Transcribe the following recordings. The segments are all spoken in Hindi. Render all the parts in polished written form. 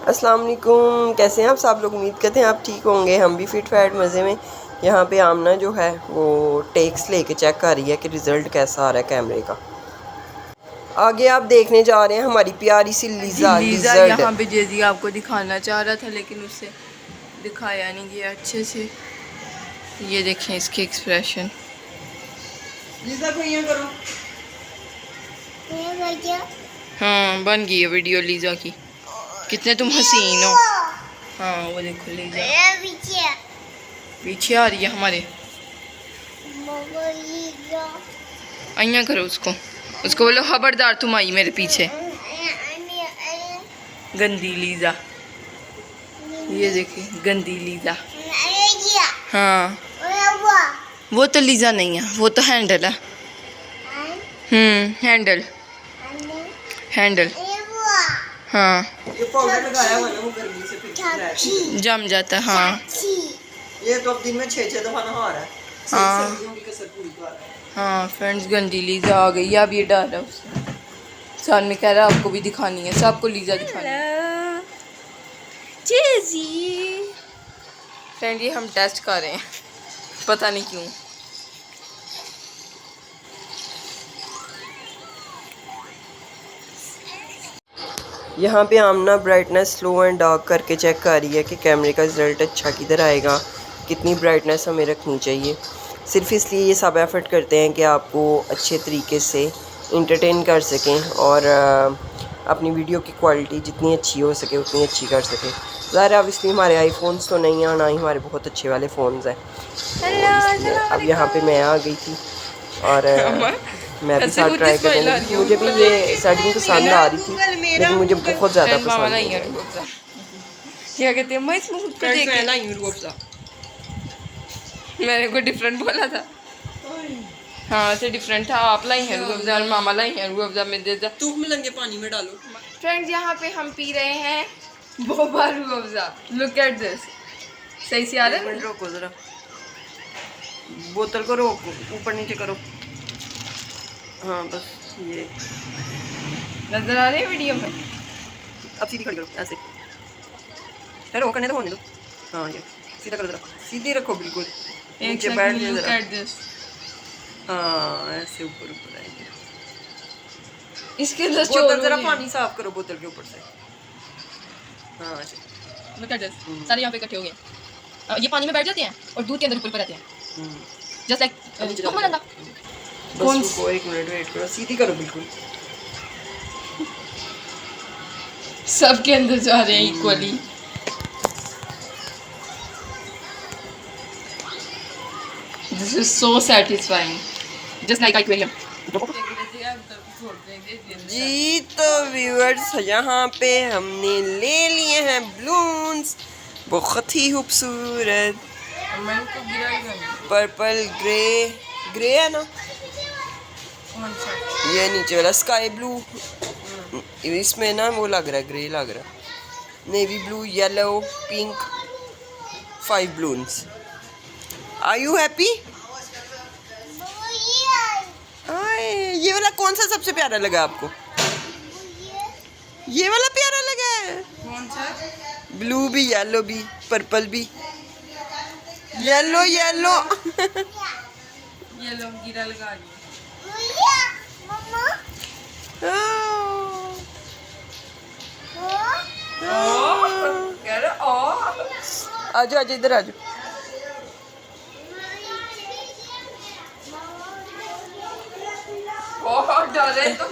अस्सलाम वालेकुम, कैसे हैं आप सब लोग। उम्मीद करते हैं आप ठीक होंगे। हम भी फिट फैट मज़े में। यहाँ पे आमना जो है वो टेक्स लेके चेक कर रही है कि रिज़ल्ट कैसा आ रहा है कैमरे का। आगे आप देखने जा रहे हैं हमारी प्यारी सी लीज़ा यहाँ पे जेजी आपको दिखाना चाह रहा था लेकिन उससे दिखाया नहीं गया अच्छे से। ये देखें इसके एक्सप्रेशन। लीज़ा को यहाँ करो। हाँ बन गई है वीडियो लीज़ा की। कितने तुम हसीन हो। हाँ वो देखो लीज़ा पीछे आ रही है हमारे। अइया करो उसको बोलो खबरदार तुम आई मेरे पीछे। गंदी लीज़ा, ये देखिए गंदी लीज़ा। हाँ वो तो लीज़ा नहीं है, वो तो हैंडल है। Handle handle. हाँ ये पाउडर लगाया हुआ ना वो गर्मी से फिर जम जाता है। हाँ ये तो अब दिन में 6-6 दफ़ा नहा रहा है। हाँ सर्दियों की कसर पूरी कर रहा है। हाँ फ्रेंड्स गंदी लीज़ा आ गई। अब ये डर है उससे। साल में कह रहा है आपको भी दिखानी है, सबको लीज़ा दिखानी है। जेजी फ्रेंड ये हम टेस्ट कर रहे हैं, पता नहीं क्यों। यहाँ पे आमना ब्राइटनेस स्लो एंड डार्क करके चेक कर रही है कि कैमरे का रिज़ल्ट अच्छा किधर आएगा, कितनी ब्राइटनेस हमें रखनी चाहिए। सिर्फ इसलिए ये सब एफ़र्ट करते हैं कि आपको अच्छे तरीके से इंटरटेन कर सकें और अपनी वीडियो की क्वालिटी जितनी अच्छी हो सके उतनी अच्छी कर सकें। ज़ाहिर है अब इसलिए हमारे आईफोन्स तो नहीं है, ना ही हमारे बहुत अच्छे वाले फ़ोन्स हैं। अब यहाँ पे मैं आ गई थी और मैं भी साथ ट्राई कर रही थी। मुझे भी ये सेटिंग पसंद आ रही थी लेकिन मुझे बहुत ज़्यादा पसंद है। क्या कहते हैं मैं इसमें खुद को देख मैंने को डिफरेंट बोला था। हाँ से डिफरेंट था। आप लाई है रूअफ़ज़ा और मामा लाई है रूअफ़ज़ा में दे दा। तू मिलेंगे पानी में डालो। फ्रेंड्स यहाँ पे हम पी रहे हैं Boba Rooh Afza. Look at this. सही से आ रहा है। रोको ज़रा, बोतल को रोको, ऊपर नीचे करो। हाँ बस ये नजर आ रही है वीडियो में। अब सीधी खड़ी करो ऐसे। ठहरो करने दो, होने दो। हाँ ये सीधा करो ज़रा, सीधी रखो बिल्कुल। नीचे बैठ जाए ज़रा। हाँ ऐसे ऊपर ऊपर आएंगे। इसके अंदर बोतल ज़रा पानी साफ करो बोतल के ऊपर से। हाँ ऐसे। Look at this. सारे यहाँ पे इकट्ठे हो गए। ये पानी में बैठ जाते हैं और दूध के अंदर ऊपर रहते हैं। जस्ट लाइक तुम मलंगा। कौन को 1 मिनट वेट करो, सीधी करो बिल्कुल। सबके अंदर जा रहे हैं equally. This is so satisfying, just like aquarium. जी तो व्यूअर्स यहाँ पे हमने ले लिए हैं बलून्स, बहुत ही खूबसूरत पर्पल ग्रे है ना, ये नीचे वाला स्काई ब्लू, इसमें ना वो लग रहा है ग्रे लग रहा है, navy blue, yellow, pink, 5 balloons. Are you happy? ये वाला कौन सा सबसे प्यारा लगा आपको? ये वाला प्यारा लगा है। कौन सा? ब्लू भी, येलो भी, पर्पल भी। येलो येलो येलो गिरा लगा दी। आजो आजो इधर आजो। बहुत डर है तुम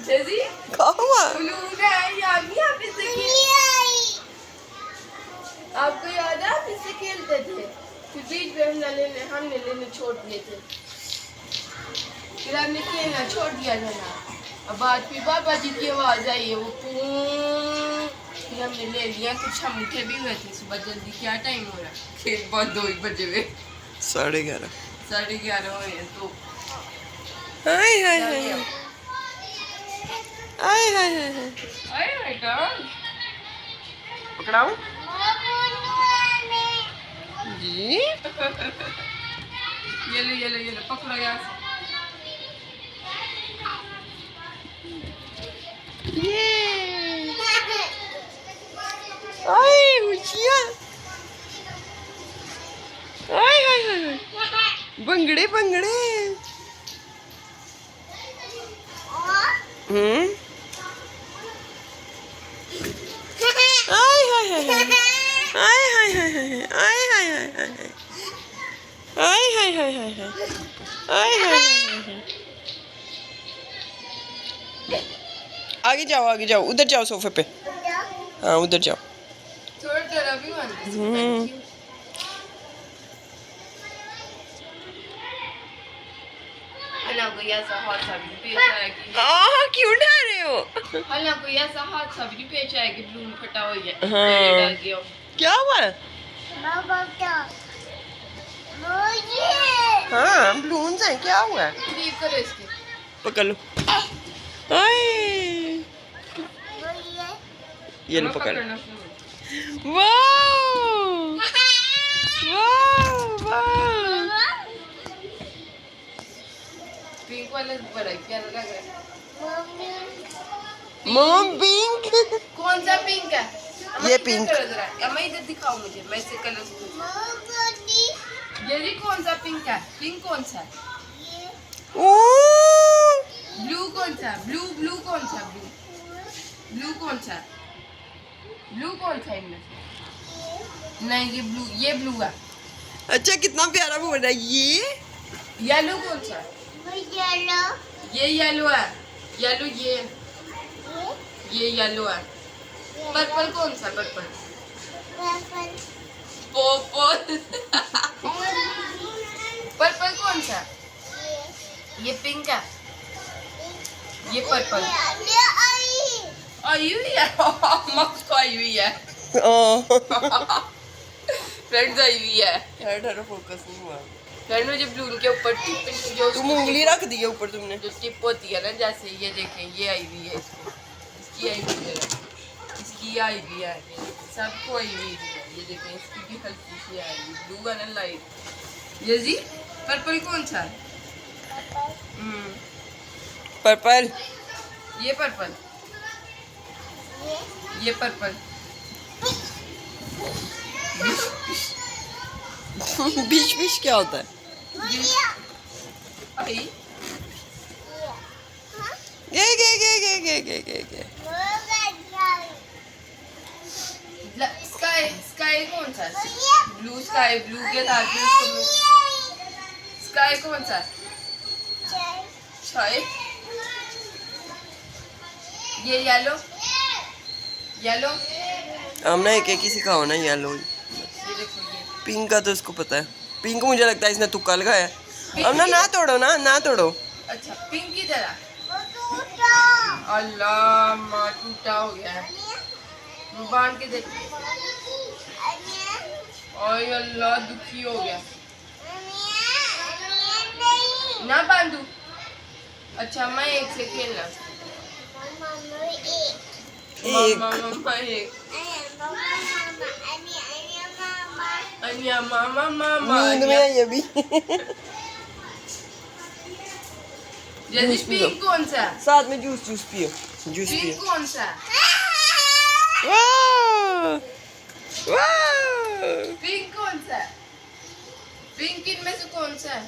जेजी। आपको याद है आप इससे खेलते थे, फिर बीच में हमने लेने छोड़ दिए थे, फिर हमने खेलना छोड़ दिया था ना। अब बाद फिर बाबा जी की आवाज़ आई है वो फिर हमने ले लिया। कुछ हम उठे भी हुए थे सुबह जल्दी। क्या टाइम हो रहा है? खेल बहुत 2 बजे हुए। 11:30 हो रहे हैं तो हाय हाय हाय हाय हाय हाय पकड़ाऊं जी। ये लो पकड़ो यार। ये आए खुशियाँ, आए हाय हाय, भंगड़े भंगड़े। आए हाय हाय हाय, आए हाय हाय हाय, आए हाय हाय हाय, आए हाय हाय हाय, आए हाय हाय हाय। आगे जाओ, उधर जाओ सोफे पे। हाँ उधर जाओ। थोड़ा डरा भी मानते हला कोई ऐसा हादसा भी पेश आया कि क्यों डर रहे हो? हला कोई ऐसा हादसा भी पेश आया कि बलून फटा हो गया। हाँ। डर गया हो। क्या हुआ? हाँ बलून्स हैं, क्या हुआ? लीव करो इसके। पकड़ लो। आए, ये लो मैं पकड़। पकड़ना शुरू। वाह वाह वाह। पिंक वाला बड़ा क्या लग रहा है? Mom pink. कौन सा पिंक है? ये पिंक। अम्मा इधर दिखाओ मुझे, मैं इसे कलर ये कौन सा पिंक है? पिंक कौन सा है? ओ ब्लू कौन सा? ब्लू कौन सा? ब्लू कौन सा? ब्लू कौन सा इनमें से? नहीं ये ब्लू है। अच्छा कितना प्यारा बोल रहा है ये। येलो कौन सा? ये येलो है। येलो ये येलो है। पर्पल कौन सा? पर्पल पर्पल कौन सा? ये पिंक है। ये पर्पल आई हुई है। मक्स को आई हुई है। फ्रेंड्स आई हुई है। यार फोकस नहीं हुआ। फ्रेंड मुझे ब्लून के ऊपर टिप जो तुम उंगली रख दी है ऊपर तुमने। जो टिप होती है ना, जैसे ये देखें, ये आई हुई है इसकी आई हुई है, इसकी आई हुई है, सबको आई हुई है। ये देखें इसकी भी हल्की सी आई हुई, ब्लू है ना लाइट। ये जी पर्पल कौन सा? पर्पल। ये पर्पल ये पर्पल बीच बीच क्या होता है? आई गे। स्काई कौन सा? ब्लू स्काई, ब्लू के साथ में स्काई कौन सा? छाई। ये येलो हमने एक ही सिखाओ ना येलो। ये देखो ये पिंक का तो उसको पता है। पिंक मुझे लगता है इसने तुक्का लगाया है। अब ना तोड़ो ना तोड़ो। अच्छा पिंक की तरह। अल्लाह माँ टूटा हो गया है। बांध के देख। ओए अल्लाह दुखी हो गया। ना बांधू। अच्छा मैं एक से खेलना। मामा एक। अनिया मामा नींद में है ये भी। जैसे जूस पी लो। पिंक कौन सा? साथ में जूस पियो। पिंक कौन सा? वाह वाह। पिंक कौन सा? पिंक इनमें से कौन सा है?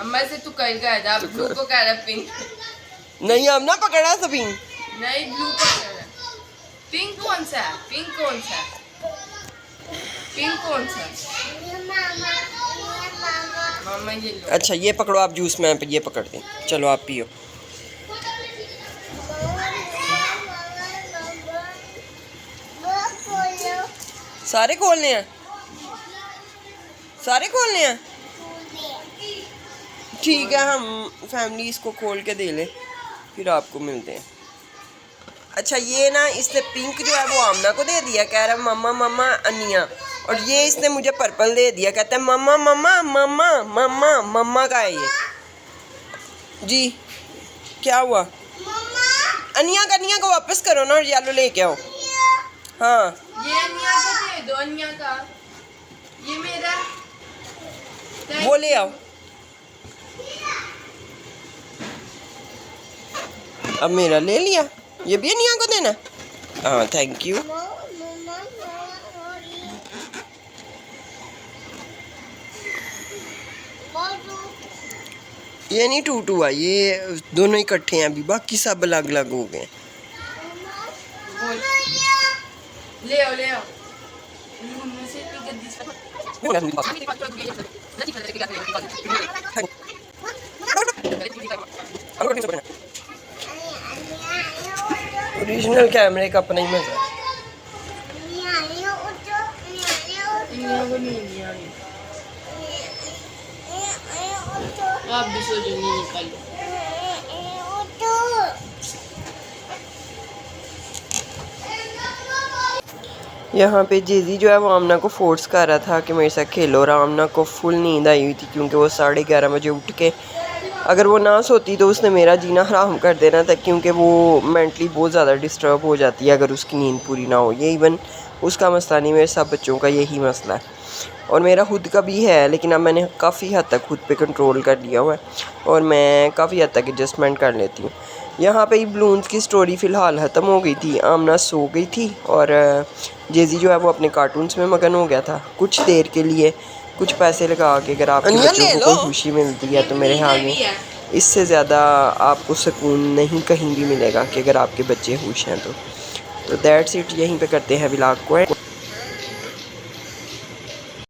अम्मा से तू कह रहा है, ब्लू को कह रहा है पिंक। नहीं हम ना पकड़ा था पिंक। नहीं ब्लू को कह रहा है। पिंक कौन सा? पिंक कौन सा? पिंक कौन सा? मामा ये लो। अच्छा ये पकड़ो आप जूस में ये पकड़ दें। चलो आप पियो। सारे खोलने हैं, सारे खोलने हैं। ठीक है हम फैमिली इसको खोल के दे लें, फिर आपको मिलते हैं। अच्छा ये ना इसने पिंक जो है वो आमना को दे दिया, कह रहा मम्मा मम्मा अनिया, और ये इसने मुझे पर्पल दे दिया, कहता है मम्मा मम्मा मम्मा मम्मा मम्मा का है ये। जी क्या हुआ? अनिया को वापस करो ना और येलो लेके आओ। हाँ ये अनिया को दे दो, अनिया का। ये मेरा वो ले आओ। अब मेरा ले लिया, ये भी अनिया को देना। हाँ थैंक यू। ये नहीं टूट हुआ, ये दोनों इकट्ठे हैं अभी, बाकी सब अलग अलग हो गए। ले आओ ले आओ। उनमें से इतनी गंदी ओरिजिनल कैमरे का अपना ही मजा है। आप भी सो जाइए, निकालो। यहाँ पे जेजी जो है वो आमना को फोर्स कर रहा था कि मेरे साथ खेलो, और आमना को फुल नींद आई हुई थी क्योंकि वो 11:30 बजे उठ के, अगर वो ना सोती तो उसने मेरा जीना हराम कर देना था, क्योंकि वो मेंटली बहुत ज़्यादा डिस्टर्ब हो जाती है अगर उसकी नींद पूरी ना हो। ये इवन उसका मसला नहीं, मेरे सब बच्चों का यही मसला है, और मेरा खुद का भी है, लेकिन अब मैंने काफ़ी हद तक खुद पे कंट्रोल कर लिया हुआ है और मैं काफ़ी हद तक एडजस्टमेंट कर लेती हूँ। यहाँ पे बलून्स की स्टोरी फ़िलहाल ख़त्म हो गई थी, आमना सो गई थी और जेजी जो है वो अपने कार्टून्स में मगन हो गया था कुछ देर के लिए, कुछ पैसे लगा के। अगर आपके बच्चों को कोई खुशी मिलती है तो मेरे ख्याल में इससे ज़्यादा आपको सुकून नहीं कहीं भी मिलेगा कि अगर आपके बच्चे खुश हैं तो दैट्स इट। यहीं पे करते हैं व्लॉग को।